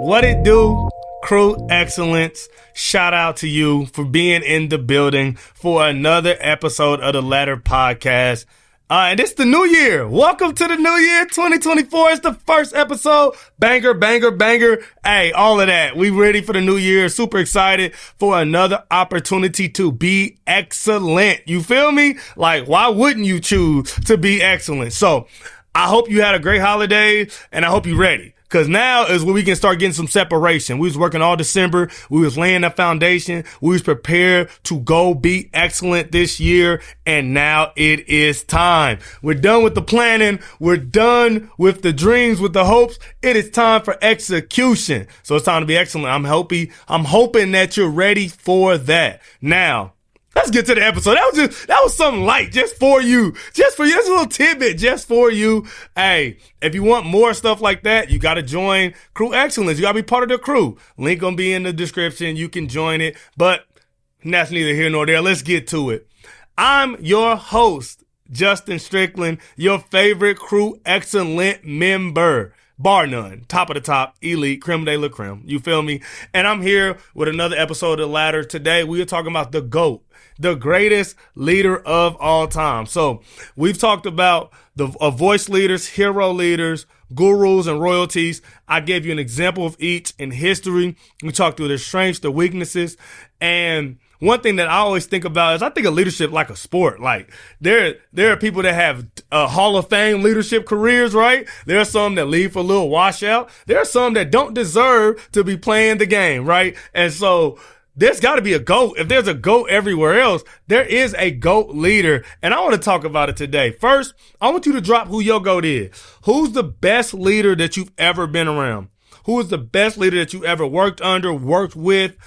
What it do? Crew Excellence. Shout out to you for being in the building for another episode of the Ladder Podcast. And it's the new year. Welcome to the new year, 2024. It's the first episode. Banger, banger, banger. Hey, all of that. We ready for the new year. Super excited for another opportunity to be excellent. You feel me? Like, why wouldn't you choose to be excellent? So I hope you had a great holiday and I hope you're ready. Cause now is when we can start getting some separation. We was working all December. We was laying the foundation. We was prepared to go be excellent this year. And now it is time. We're done with the planning. We're done with the dreams, with the hopes. It is time for execution. So it's time to be excellent. I'm hoping that you're ready for that. Now, let's get to the episode. That was something light just for you. Just for you. That's a little tidbit just for you. Hey, if you want more stuff like that, you got to join Crew Excellence. You got to be part of the crew. Link gonna be in the description. You can join it, but that's neither here nor there. Let's get to it. I'm your host, Justin Strickland, your favorite Crew Excellent member. Bar none. Top of the top, elite, creme de la creme. You feel me? And I'm here with another episode of The Ladder. Today, we are talking about the GOAT, the greatest leader of all time. So we've talked about the voice leaders, hero leaders, gurus, and royalties. I gave you an example of each in history. We talked through their strengths, their weaknesses, and one thing that I always think about is I think of leadership like a sport. Like there are people that have Hall of Fame leadership careers, right? There are some that leave for a little washout. There are some that don't deserve to be playing the game, right? And so there's got to be a GOAT. If there's a GOAT everywhere else, there is a GOAT leader. And I want to talk about it today. First, I want you to drop who your GOAT is. Who's the best leader that you've ever been around? Who is the best leader that you ever worked under, worked with,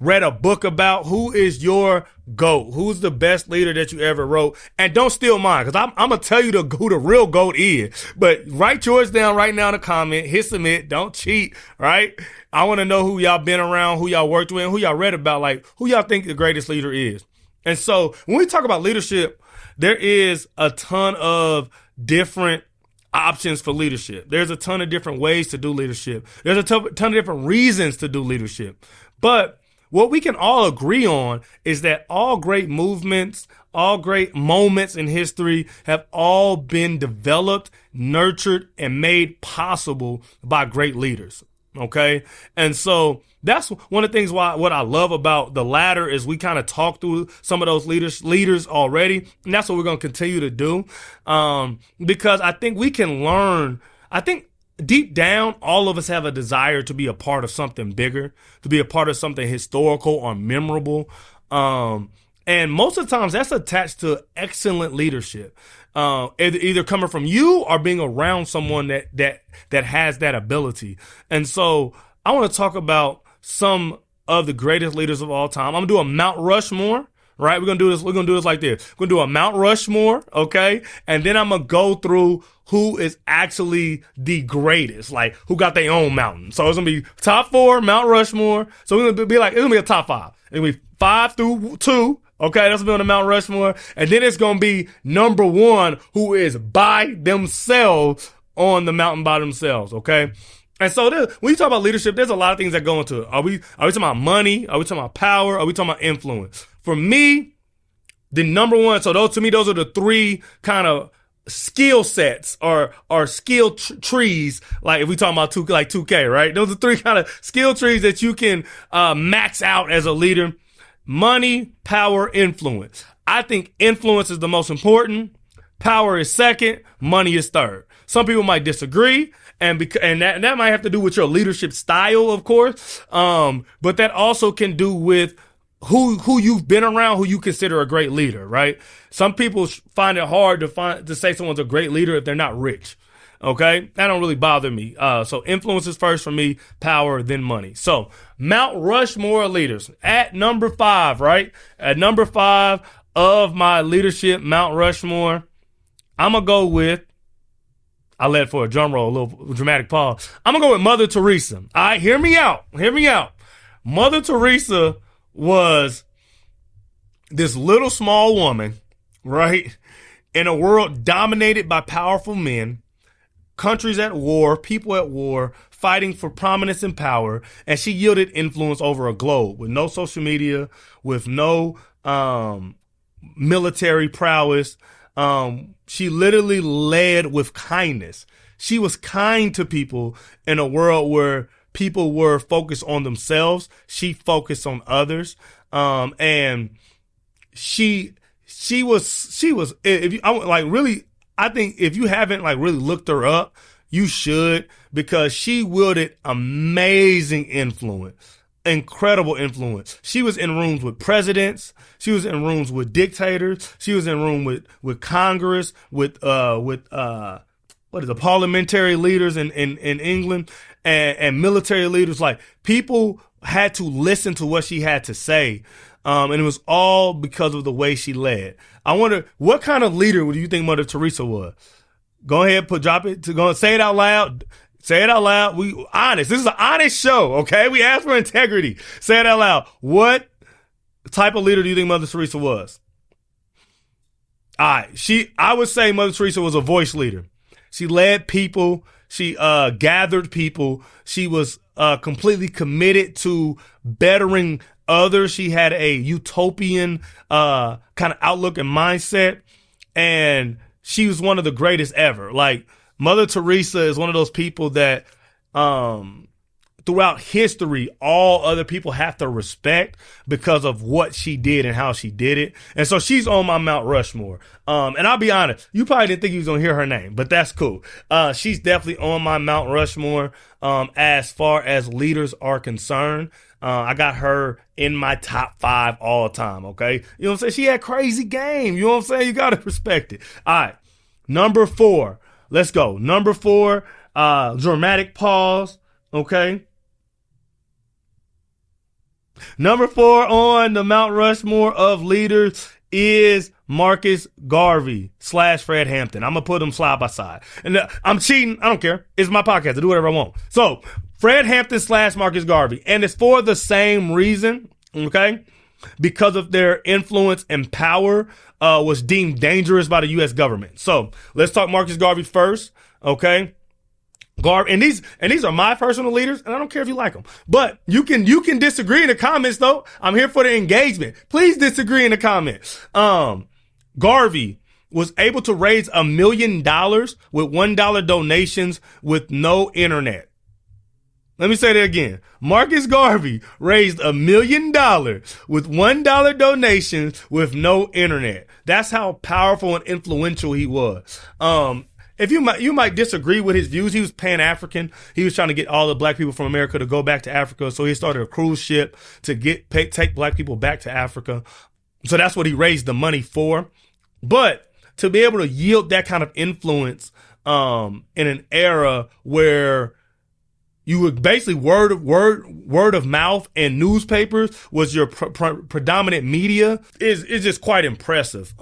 read a book about? Who is your GOAT? Who's the best leader that you ever wrote? And don't steal mine, because I'm going to tell you who the real GOAT is. But write yours down right now in the comment. Hit submit. Don't cheat, right? I want to know who y'all been around, who y'all worked with, and who y'all read about, like who y'all think the greatest leader is. And so when we talk about leadership, there is a ton of different options for leadership. There's a ton of different ways to do leadership. There's a ton of different reasons to do leadership. But what we can all agree on is that all great movements, all great moments in history have all been developed, nurtured, and made possible by great leaders. Okay. And so that's one of the things what I love about The Ladder is we kind of talk through some of those leaders already. And that's what we're going to continue to do. Because I think we can learn. I think deep down, all of us have a desire to be a part of something bigger, to be a part of something historical or memorable. And most of the times that's attached to excellent leadership. Either coming from you or being around someone that has that ability. And so I want to talk about some of the greatest leaders of all time. I'm gonna do a Mount Rushmore, right? We're gonna do this like this. We're gonna do a Mount Rushmore, okay? And then I'm gonna go through who is actually the greatest, like who got their own mountain. So it's gonna be top 4 Mount Rushmore. So we're gonna be like, it's gonna be a top 5. It's gonna be 5 through 2. Okay, that's gonna be on the Mount Rushmore. And then it's gonna be number 1, who is by themselves on the mountain by themselves, okay? And so when you talk about leadership, there's a lot of things that go into it. Are we talking about money? Are we talking about power? Are we talking about influence? For me, the number 1, so those are the 3 kind of skill sets or skill trees. Like if we talking about 2K, right? Those are 3 kind of skill trees that you can max out as a leader. Money, power, influence. I think influence is the most important. Power is second. Money is third. Some people might disagree, and that might have to do with your leadership style, of course. But that also can do with who you've been around, who you consider a great leader, right? Some people find it hard to say someone's a great leader if they're not rich. Okay, that don't really bother me. So influence is first for me, power, then money. So Mount Rushmore leaders at number 5, right? At number 5 of my leadership Mount Rushmore, I'm gonna go with. I let for a drum roll, a little dramatic pause. I'm gonna go with Mother Teresa. All right, hear me out. Mother Teresa was this little small woman, right, in a world dominated by powerful men, countries at war, people at war, fighting for prominence and power, and she yielded influence over a globe with no social media, with no military prowess. She literally led with kindness. She was kind to people in a world where people were focused on themselves. She focused on others. And she was, if you, I think if you haven't really looked her up, you should, because she wielded amazing influence, incredible influence. She was in rooms with presidents. She was in rooms with dictators. She was in room with Congress, with parliamentary leaders in England and military leaders. Like, people had to listen to what she had to say. And it was all because of the way she led. I wonder, what kind of leader do you think Mother Teresa was? Go ahead, say it out loud. Say it out loud. We honest. This is an honest show, okay? We ask for integrity. Say it out loud. What type of leader do you think Mother Teresa was? All right. I would say Mother Teresa was a voice leader. She led people. She gathered people. She was completely committed to bettering others. She had a utopian kind of outlook and mindset, and she was one of the greatest ever. Like, Mother Teresa is one of those people that throughout history, all other people have to respect because of what she did and how she did it. And so she's on my Mount Rushmore. And I'll be honest, you probably didn't think you was going to hear her name, but that's cool. She's definitely on my Mount Rushmore as far as leaders are concerned. I got her in my top 5 all time, okay? You know what I'm saying? She had crazy game. You know what I'm saying? You got to respect it. All right. Number 4. Let's go. Number 4, dramatic pause, okay? Number 4 on the Mount Rushmore of leaders is Marcus Garvey / Fred Hampton. I'm going to put them side by side. And I'm cheating. I don't care. It's my podcast. I do whatever I want. So, Fred Hampton / Marcus Garvey. And it's for the same reason, okay? Because of their influence and power was deemed dangerous by the U.S. government. So, let's talk Marcus Garvey first, okay? And these are my personal leaders, and I don't care if you like them. But you can disagree in the comments, though. I'm here for the engagement. Please disagree in the comments. Garvey was able to raise $1 million with $1 donations with no internet. Let me say that again. Marcus Garvey raised $1 million with $1 donations with no internet. That's how powerful and influential he was. If you might disagree with his views, he was Pan-African. He was trying to get all the black people from America to go back to Africa. So he started a cruise ship to take black people back to Africa. So that's what he raised the money for. But to be able to yield that kind of influence in an era where you would basically word of mouth and newspapers was your predominant media is just quite impressive.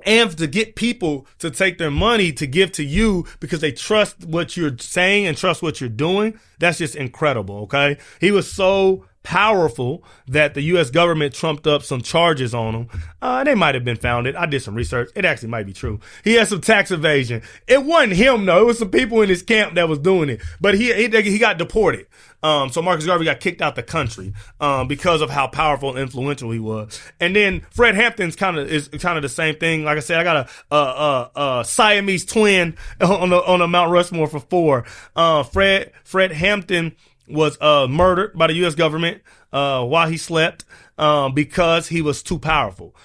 And to get people to take their money to give to you because they trust what you're saying and trust what you're doing, that's just incredible, okay? He was so powerful that the U.S. government trumped up some charges on him. They might have been founded. I did some research. It actually might be true. He had some tax evasion. It wasn't him, though. It was some people in his camp that was doing it. But he got deported. So Marcus Garvey got kicked out the country because of how powerful and influential he was. And then Fred Hampton's kind of the same thing. Like I said, I got a Siamese twin on the Mount Rushmore for 4. Fred Hampton was murdered by the U.S. government while he slept because he was too powerful.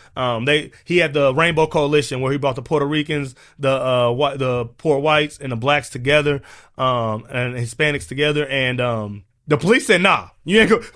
He had the Rainbow Coalition where he brought the Puerto Ricans, the poor whites, and the blacks together, and Hispanics together, and the police said, nah,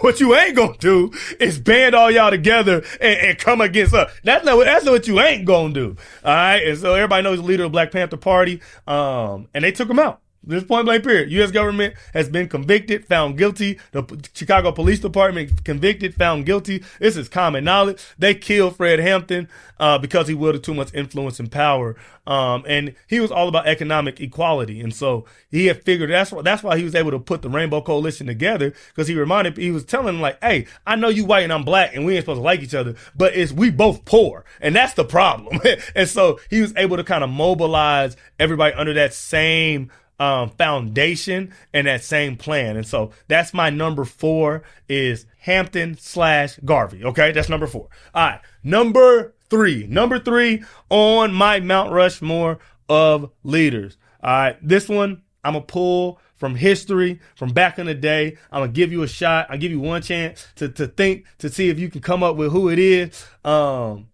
what you ain't gonna do is band all y'all together and come against us. That's what you ain't gonna do. All right. And so everybody knows the leader of the Black Panther Party. And they took him out. This point blank period. U.S. government has been convicted, found guilty. The Chicago Police Department convicted, found guilty. This is common knowledge. They killed Fred Hampton because he wielded too much influence and power. And he was all about economic equality. And so he had figured that's why he was able to put the Rainbow Coalition together, because he was telling them like, hey, I know you white and I'm black and we ain't supposed to like each other, but we both poor. And that's the problem. And so he was able to kind of mobilize everybody under that same foundation and that same plan. And so that's my number 4 is Hampton/Garvey. Okay, that's number 4. All right, number three on my Mount Rushmore of leaders. All right, this one I'm gonna pull from history from back in the day. I'm gonna give you a shot. I'll give you one chance to think, to see if you can come up with who it is. I'm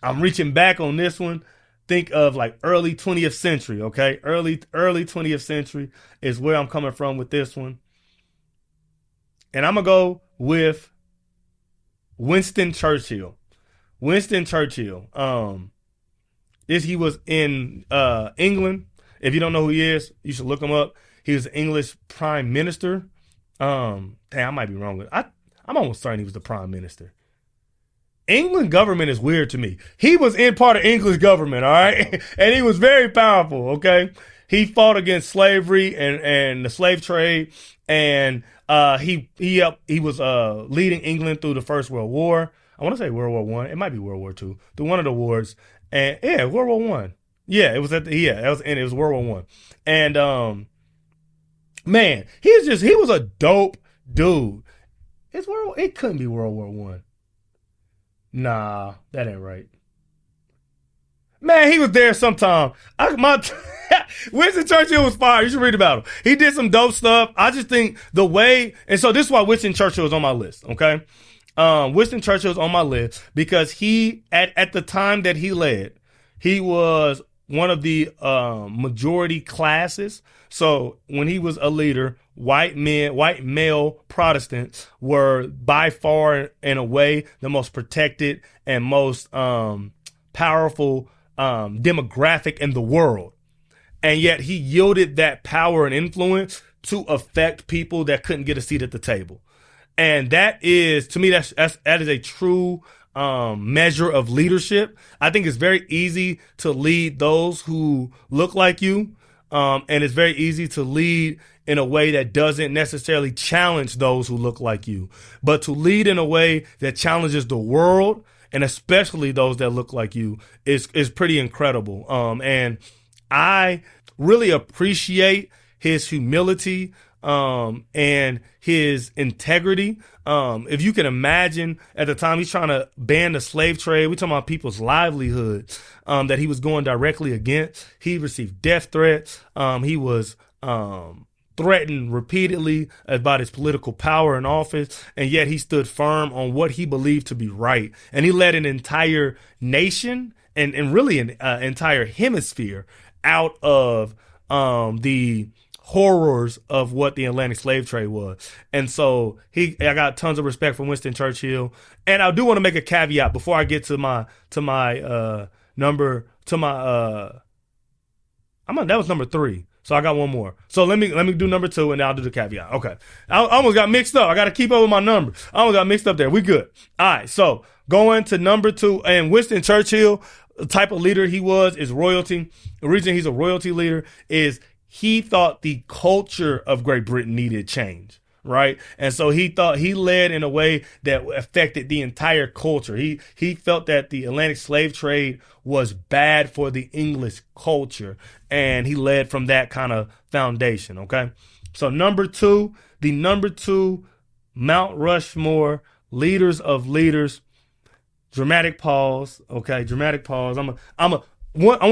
reaching back on this one. Think of like early 20th century, okay? Early 20th century is where I'm coming from with this one. And I'm going to go with Winston Churchill. Winston Churchill. He was in England. If you don't know who he is, you should look him up. He was English prime minister. Damn, I might be wrong. I'm almost certain he was the prime minister. England government is weird to me. He was in part of English government, all right? And he was very powerful, okay? He fought against slavery and the slave trade, and he was leading England through the First World War. I want to say World War One. It might be World War Two. Through one of the wars, and yeah, World War One. Yeah, it was it was World War One. And man, he was a dope dude. It couldn't be World War One. Nah, that ain't right. Man, he was there sometime. Winston Churchill was fire. You should read about him. He did some dope stuff. I just think the way, and so this is why Winston Churchill is on my list, okay? Winston Churchill is on my list because he, at the time that he led, he was one of the majority classes. So when he was a leader, white male Protestants were by far, in a way, the most protected and most powerful demographic in the world. And yet he yielded that power and influence to affect people that couldn't get a seat at the table. And that is, to me, that is a true measure of leadership. I think it's very easy to lead those who look like you. And it's very easy to lead in a way that doesn't necessarily challenge those who look like you, but to lead in a way that challenges the world, and especially those that look like you, is pretty incredible. And I really appreciate his humility and his integrity. If you can imagine, at the time he's trying to ban the slave trade, we're talking about people's livelihood that he was going directly against. He received death threats. He was threatened repeatedly about his political power in office, and yet he stood firm on what he believed to be right. And he led an entire nation and really an entire hemisphere out of the horrors of what the Atlantic slave trade was. And so I got tons of respect for Winston Churchill. And I do want to make a caveat before I get to my number, that was number 3. So I got one more. So let me do number 2, and then I'll do the caveat. Okay. I almost got mixed up. I got to keep up with my numbers. I almost got mixed up there. We good. All right. So going to number 2, and Winston Churchill, the type of leader he was is royalty. The reason he's a royalty leader is he thought the culture of Great Britain needed change, right? And so he led in a way that affected the entire culture. He felt that the Atlantic slave trade was bad for the English culture, and he led from that kind of foundation, okay? So number 2, the number 2 Mount Rushmore leaders of leaders. Dramatic pause, okay? Dramatic pause. I want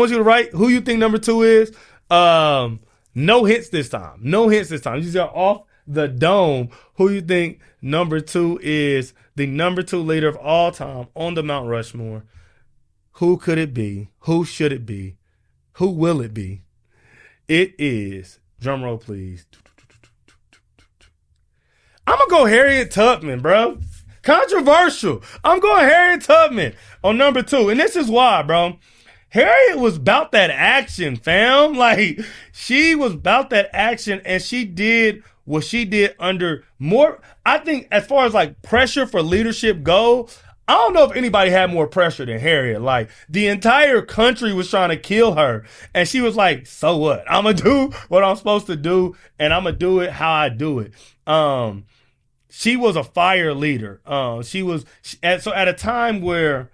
you to write who you think number 2 is. No hints this time. You just got off the dome. Who you think number 2 is? The number 2 leader of all time on the Mount Rushmore. Who could it be? Who should it be? Who will it be? It is, drum roll please, I'm gonna go Harriet Tubman, bro. Controversial. I'm going Harriet Tubman on number 2. And this is why, bro. Harriet was about that action, fam. Like, she was about that action, and she did what she did under more, I think, as far as like pressure for leadership go, I don't know if anybody had more pressure than Harriet. Like, the entire country was trying to kill her, and she was like, so what? I'm gonna do what I'm supposed to do, and I'm gonna do it how I do it. She was a fire leader. So at a time where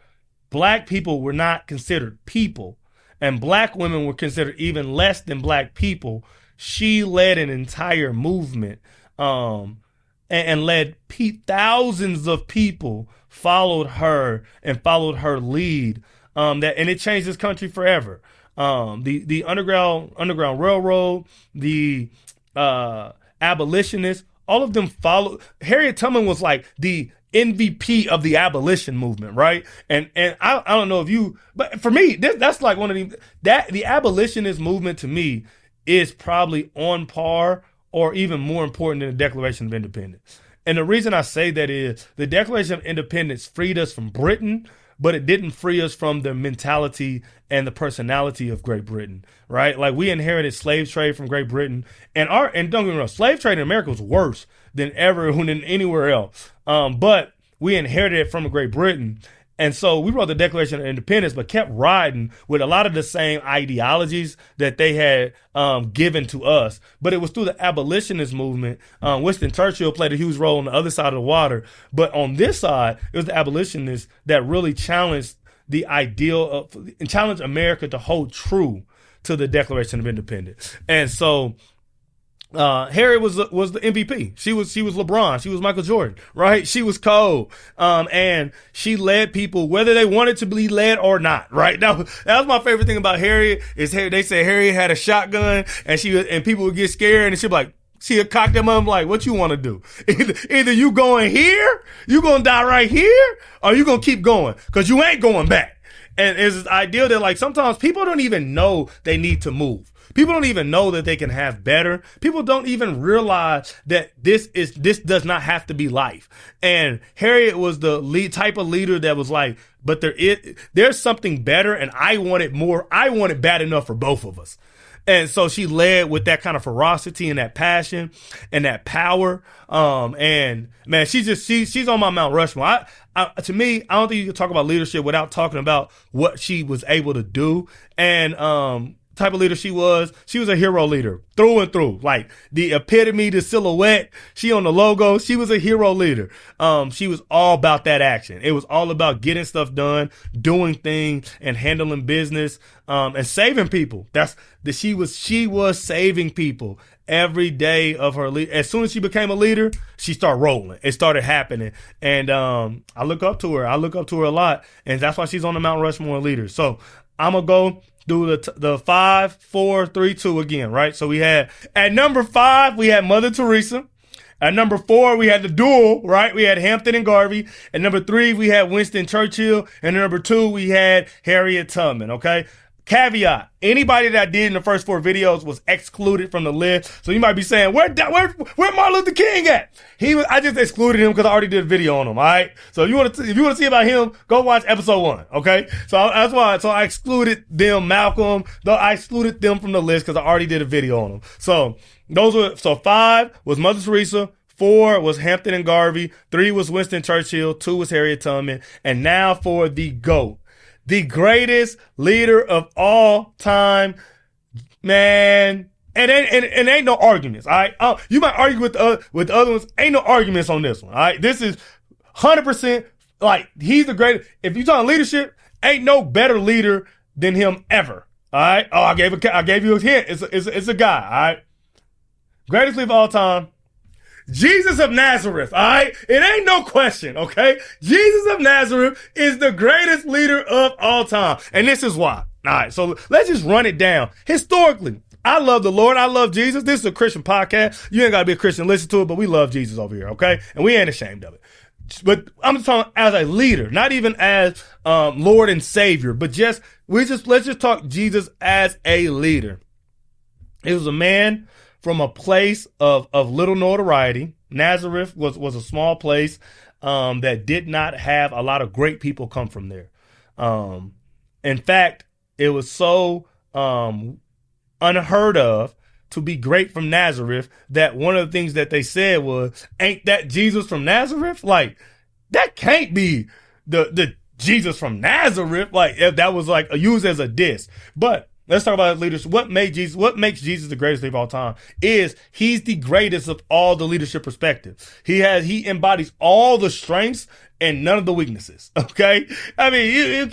black people were not considered people, and black women were considered even less than black people, she led an entire movement, and led thousands of people followed her and followed her lead. And it changed this country forever. The Underground Railroad, the abolitionists, all of them followed. Harriet Tubman was like the MVP of the abolition movement, right? And I don't know if you, but for me, that's like one of the abolitionist movement to me is probably on par or even more important than the Declaration of Independence. And the reason I say that is the Declaration of Independence freed us from Britain, but it didn't free us from the mentality and the personality of Great Britain, right? Like, we inherited slave trade from Great Britain, and don't get me wrong, slave trade in America was worse than anywhere else. But we inherited it from Great Britain. And so we wrote the Declaration of Independence, but kept riding with a lot of the same ideologies that they had given to us. But it was through the abolitionist movement. Winston Churchill played a huge role on the other side of the water. But on this side, it was the abolitionists that really challenged the ideal and challenged America to hold true to the Declaration of Independence. And so Harriet was the MVP. She was LeBron. She was Michael Jordan, right? She was cold. And she led people whether they wanted to be led or not, right? That was my favorite thing about Harriet is they said Harriet had a shotgun and people would get scared and she'd be like, she would cock them up like, what you want to do? Either you going here, you going to die right here, or you going to keep going because you ain't going back. And it's this idea that like sometimes people don't even know they need to move. People don't even know that they can have better. People don't even realize that this does not have to be life. And Harriet was the type of leader that was like, but there's something better and I want it more. I want it bad enough for both of us. And so she led with that kind of ferocity and that passion and that power. And man, she's on my Mount Rushmore. To me, I don't think you can talk about leadership without talking about what she was able to do. And, type of leader she was a hero leader through and through, like the epitome, the silhouette. She on the logo. She was a hero leader. She was all about that action. It was all about getting stuff done, doing things and handling business, and saving people. She was saving people every day of her lead. As soon as she became a leader, she started rolling. It started happening. And, I look up to her. I look up to her a lot. And that's why she's on the Mount Rushmore of leaders. So I'm going to go do the 5, 4, 3, 2 again, right? So we had at number 5, we had Mother Teresa. At number 4, we had the duel, right? We had Hampton and Garvey. At number 3, we had Winston Churchill. And at number 2, we had Harriet Tubman, okay? Caveat, anybody that I did in the first 4 videos was excluded from the list. So you might be saying, where Martin Luther King at? I just excluded him because I already did a video on him, all right? So if you want to see about him, go watch episode 1, okay? So that's why, I excluded them, Malcolm, though I excluded them from the list because I already did a video on them. So 5 was Mother Teresa, 4 was Hampton and Garvey, 3 was Winston Churchill, 2 was Harriet Tubman, and now for the GOAT. The greatest leader of all time, man. And ain't no arguments, all right? You might argue with the other ones. Ain't no arguments on this one, all right? This is 100% like he's the greatest. If you're talking leadership, ain't no better leader than him ever, all right? Oh, I gave you a hint. It's a guy, all right? Greatest leader of all time. Jesus of Nazareth, all right? It ain't no question, okay? Jesus of Nazareth is the greatest leader of all time. And this is why. All right, so let's just run it down. Historically, I love the Lord. I love Jesus. This is a Christian podcast. You ain't got to be a Christian to listen to it, but we love Jesus over here, okay? And we ain't ashamed of it. But I'm just talking as a leader, not even as Lord and Savior, but let's just talk Jesus as a leader. It was a man from a place of little notoriety. Nazareth was a small place that did not have a lot of great people come from there. In fact, It was so unheard of to be great from Nazareth that one of the things that they said was, ain't that Jesus from Nazareth? Like, that can't be the Jesus from Nazareth. Like, if that was like used as a diss. But let's talk about leadership. What makes Jesus the greatest leader of all time is he's the greatest of all the leadership perspectives. He embodies all the strengths and none of the weaknesses. Okay. I mean,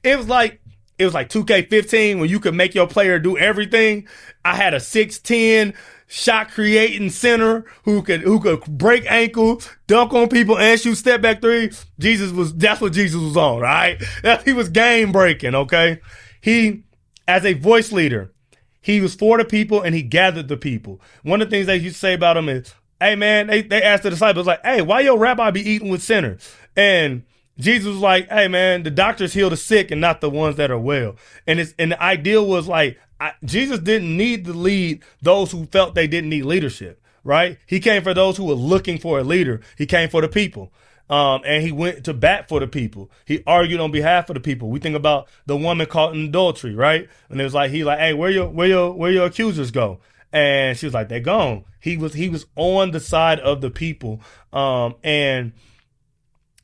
it was like 2K15 when you could make your player do everything. I had a 6'10" shot creating center who could break ankles, dunk on people, and shoot step back three. That's what Jesus was on, right? He was game breaking, okay? He, as a voice leader, he was for the people and he gathered the people. One of the things they used to say about him is, hey man, they asked the disciples like, hey, why your rabbi be eating with sinners? And Jesus was like, hey man, the doctors heal the sick and not the ones that are well. And the ideal was like, Jesus didn't need to lead those who felt they didn't need leadership, right? He came for those who were looking for a leader. He came for the people. And he went to bat for the people. He argued on behalf of the people. We think about the woman caught in adultery, right? And it was like, hey, where your accusers go? And she was like, they're gone. He was on the side of the people. And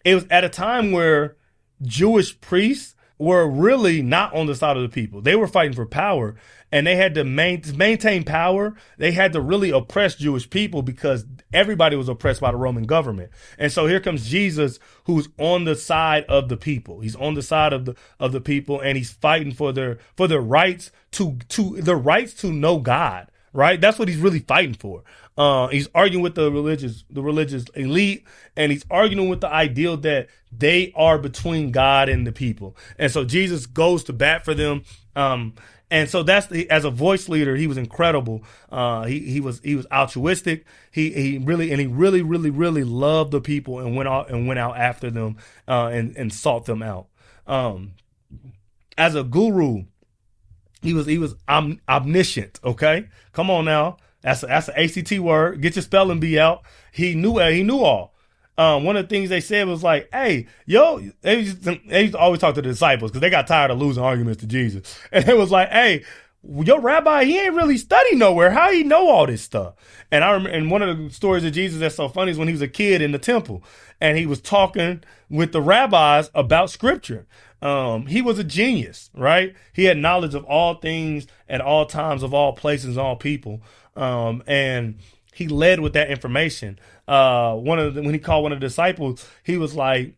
it was at a time where Jewish priests were really not on the side of the people. They were fighting for power, and they had to maintain power. They had to really oppress Jewish people because everybody was oppressed by the Roman government. And so here comes Jesus, who's on the side of the people. He's on the side of the people, and he's fighting for their rights to know God. Right? That's what he's really fighting for. He's arguing with the religious elite, and he's arguing with the ideal that they are between God and the people. And so Jesus goes to bat for them. And so as a voice leader, he was incredible. He was altruistic. He really loved the people and went out after them, and sought them out. As a guru, he was omniscient. Okay, come on now. That's an ACT word. Get your spelling bee out. He knew all. One of the things they said was like, hey, they used to always talk to the disciples because they got tired of losing arguments to Jesus. And it was like, hey, your rabbi, he ain't really studied nowhere. How he know all this stuff? And I remember, and one of the stories of Jesus that's so funny is when he was a kid in the temple and he was talking with the rabbis about scripture. He was a genius, right? He had knowledge of all things at all times, of all places, all people. And he led with that information. When he called one of the disciples, he was like,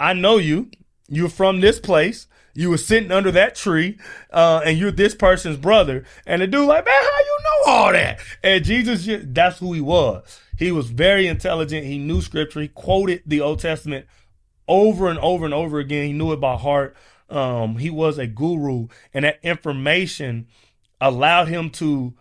I know you. You're from this place. You were sitting under that tree, and you're this person's brother. And the dude like, man, how you know all that? And Jesus, that's who he was. He was very intelligent. He knew scripture. He quoted the Old Testament over and over and over again. He knew it by heart. He was a guru, and that information allowed him to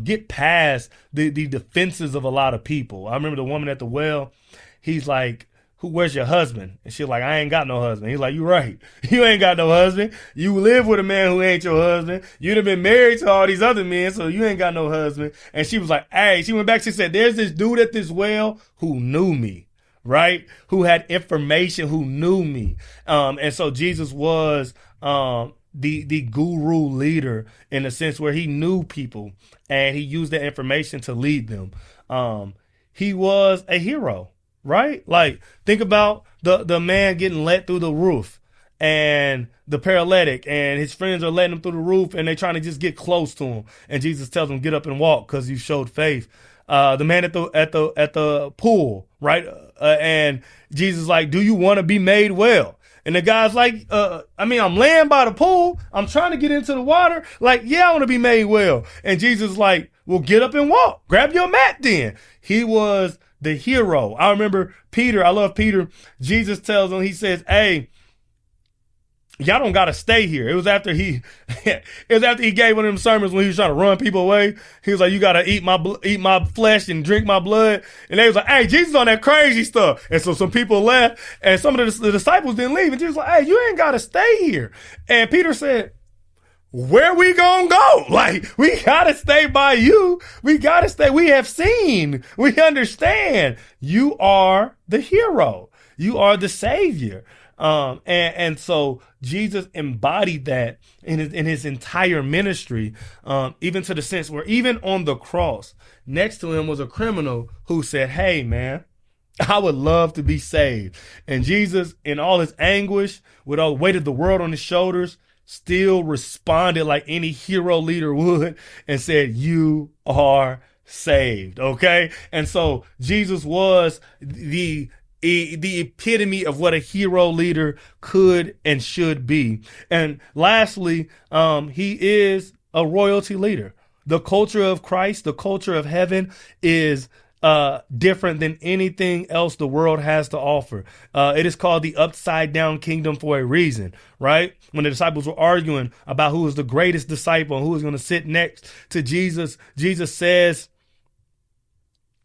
get past the defenses of a lot of people. I remember the woman at the well. He's like, where's your husband? And she's like, I ain't got no husband. He's like, you right. You ain't got no husband. You live with a man who ain't your husband. You'd have been married to all these other men, so you ain't got no husband. And she was like, hey, she went back. She said, there's this dude at this well who knew me, right? Who had information, who knew me. And so Jesus was the guru leader in a sense where he knew people and he used that information to lead them. He was a hero. Right? Like, think about the man getting let through the roof and the paralytic and his friends are letting him through the roof and they trying to just get close to him. And Jesus tells him, get up and walk because you showed faith. The man at the pool, right? And Jesus is like, do you want to be made well? And the guy's like, I'm laying by the pool. I'm trying to get into the water. Like, yeah, I want to be made well. And Jesus is like, well, get up and walk. Grab your mat then. He was the hero. I remember Peter. I love Peter. Jesus tells him, he says, hey, y'all don't got to stay here. It was after he gave one of them sermons when he was trying to run people away. He was like, you got to eat my flesh and drink my blood. And they was like, hey, Jesus on that crazy stuff. And so some people left and some of the disciples didn't leave. And Jesus was like, hey, you ain't got to stay here. And Peter said, where we gonna go? Like, we gotta stay by you. We gotta stay. We have seen. We understand. You are the hero. You are the savior. And so Jesus embodied that in his entire ministry, even to the sense where even on the cross next to him was a criminal who said, "Hey, man, I would love to be saved." And Jesus, in all his anguish, with all the weight of the world on his shoulders, still responded like any hero leader would and said, "You are saved." Okay. And so Jesus was the epitome of what a hero leader could and should be. And lastly, he is a royalty leader. The culture of Christ, the culture of heaven, is different than anything else the world has to offer. It is called the upside down kingdom for a reason, right? When the disciples were arguing about who was the greatest disciple and who was going to sit next to Jesus, Jesus says,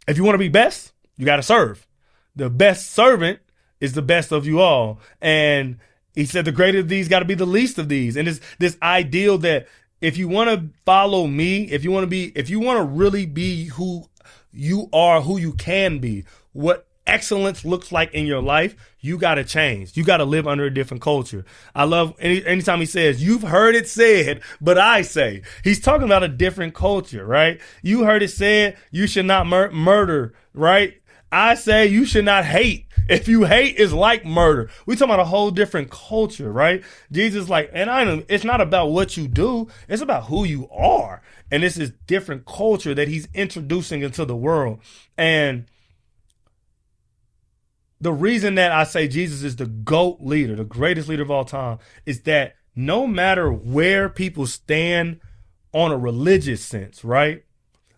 if you want to be best, you got to serve. The best servant is the best of you all. And he said the greatest of these got to be the least of these. And it's this ideal that if you want to follow me, if you want to really be who you are, who you can be, what excellence looks like in your life, you got to change. You got to live under a different culture. I love anytime he says, "You've heard it said, but I say." He's talking about a different culture, right? You heard it said, you should not murder, right? I say you should not hate. If you hate, it's like murder. We're talking about a whole different culture, right? Jesus it's not about what you do. It's about who you are. And this is different culture that he's introducing into the world. And the reason that I say Jesus is the GOAT leader, the greatest leader of all time, is that no matter where people stand on a religious sense, right?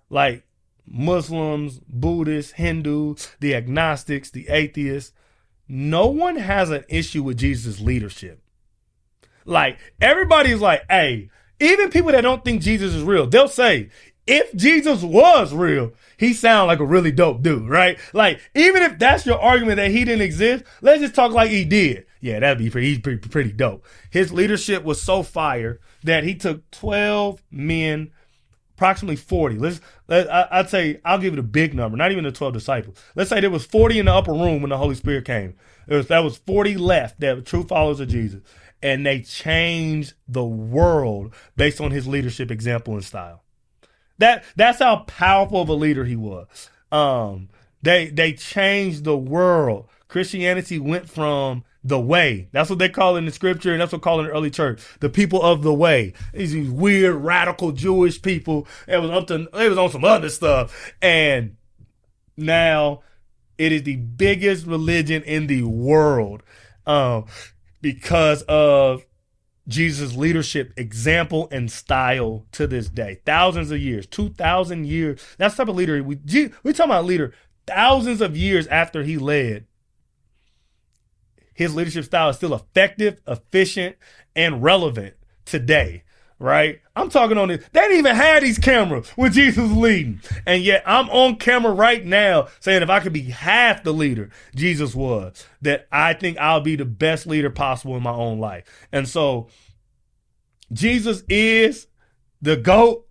Like Muslims, Buddhists, Hindus, the agnostics, the atheists, no one has an issue with Jesus' leadership. Like, everybody's like, hey, even people that don't think Jesus is real, they'll say, if Jesus was real, he sounds like a really dope dude, right? Like, even if that's your argument that he didn't exist, let's just talk like he did. Yeah, that'd be pretty dope. His leadership was so fire that he took 12 men, approximately 40. I'd say, I'll give it a big number, not even the 12 disciples. Let's say there was 40 in the upper room when the Holy Spirit came. That was 40 left that were true followers of Jesus. And they changed the world based on his leadership, example, and style. That's how powerful of a leader he was. They changed the world. Christianity went from the way. That's what they call it in the scripture, and that's what they call it in the early church. The people of the way. These weird, radical Jewish people. It was on some other stuff. And now it is the biggest religion in the world because of Jesus' leadership, example, and style to this day. Thousands of years, 2,000 years. That's the type of leader we're talking about. A leader thousands of years after he led. His leadership style is still effective, efficient, and relevant today, right? I'm talking on this. They didn't even have these cameras when Jesus was leading. And yet I'm on camera right now saying if I could be half the leader Jesus was, that I think I'll be the best leader possible in my own life. And so Jesus is the GOAT.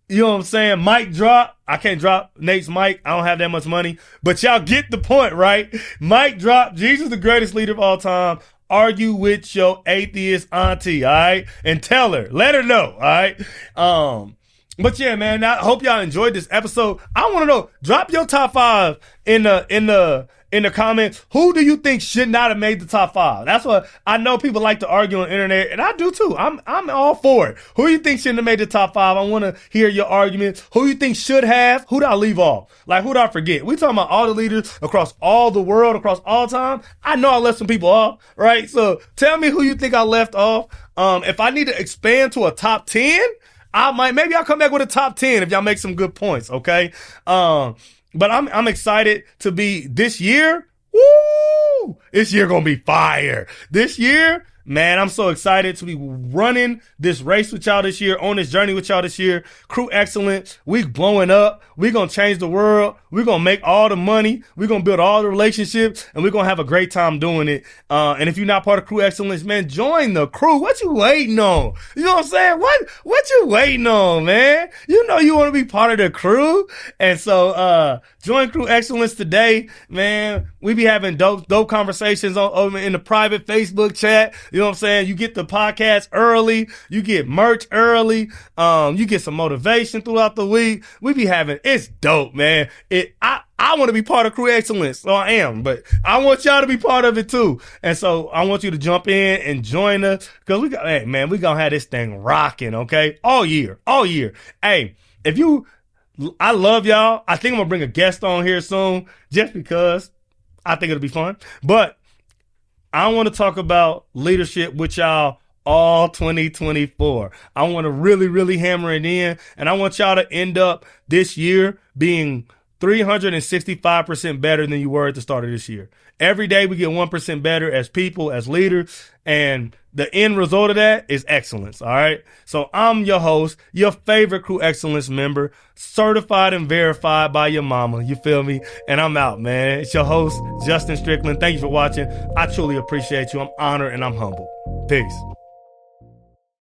You know what I'm saying? Mic drop. I can't drop Nate's mic. I don't have that much money. But y'all get the point, right? Mic drop. Jesus, the greatest leader of all time. Argue with your atheist auntie, all right? And tell her. Let her know, all right? But yeah, man, I hope y'all enjoyed this episode. I want to know, drop your top 5 in the comments. Who do you think should not have made the top 5? That's what I know people like to argue on the internet, and I do too. I'm all for it. Who do you think shouldn't have made the top 5? I want to hear your arguments. Who you think should have? Who do I leave off? Like, who do I forget? We talking about all the leaders across all the world, across all time. I know I left some people off, right? So tell me who you think I left off. If I need to expand to a top 10, maybe I'll come back with a top 10 if y'all make some good points. Okay. But I'm excited to be this year. Woo! This year gonna be fire. This year, Man, I'm so excited to be running this race with y'all this year, on this journey with y'all this year. Crew Excellence, we blowing up. We gonna change the world. We gonna make all the money. We gonna build all the relationships, and we gonna have a great time doing it. And if you're not part of Crew Excellence, man, join the crew. What you waiting on? You know what I'm saying? What you waiting on, man? You know you want to be part of the crew. And so, join Crew Excellence today, man. We be having dope conversations over in the private Facebook chat. You know what I'm saying? You get the podcast early. You get merch early. You get some motivation throughout the week. We be having, it's dope, man. I want to be part of Crew Excellence. So I am, but I want y'all to be part of it too. And so I want you to jump in and join us, because we gonna have this thing rocking, okay? All year. Hey, I love y'all. I think I'm gonna bring a guest on here soon, just because I think it'll be fun. But I want to talk about leadership with y'all all 2024. I want to really, really hammer it in. And I want y'all to end up this year being 365% better than you were at the start of this year. Every day we get 1% better as people, as leaders, and the end result of that is excellence. All right. So I'm your host, your favorite Crew Excellence member, certified and verified by your mama. You feel me? And I'm out, man. It's your host, Justin Strickland. Thank you for watching. I truly appreciate you. I'm honored and I'm humbled. Peace.